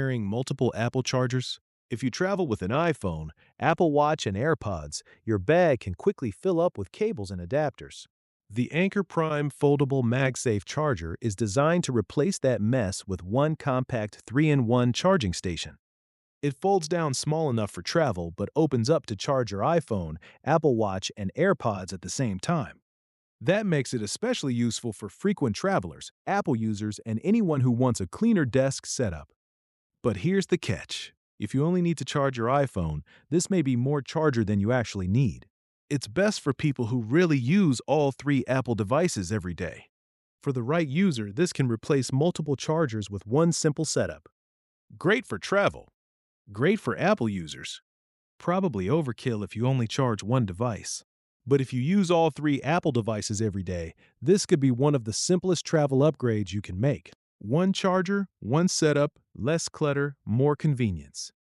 Carrying multiple Apple chargers? If you travel with an iPhone, Apple Watch, and AirPods, your bag can quickly fill up with cables and adapters. The Anker Prime Foldable MagSafe charger is designed to replace that mess with one compact 3-in-1 charging station. It folds down small enough for travel but opens up to charge your iPhone, Apple Watch, and AirPods at the same time. That makes it especially useful for frequent travelers, Apple users, and anyone who wants a cleaner desk setup. But here's the catch. If you only need to charge your iPhone, this may be more charger than you actually need. It's best for people who really use all three Apple devices every day. For the right user, this can replace multiple chargers with one simple setup. Great for travel. Great for Apple users. Probably overkill if you only charge one device. But if you use all three Apple devices every day, this could be one of the simplest travel upgrades you can make. One charger, one setup, less clutter, more convenience.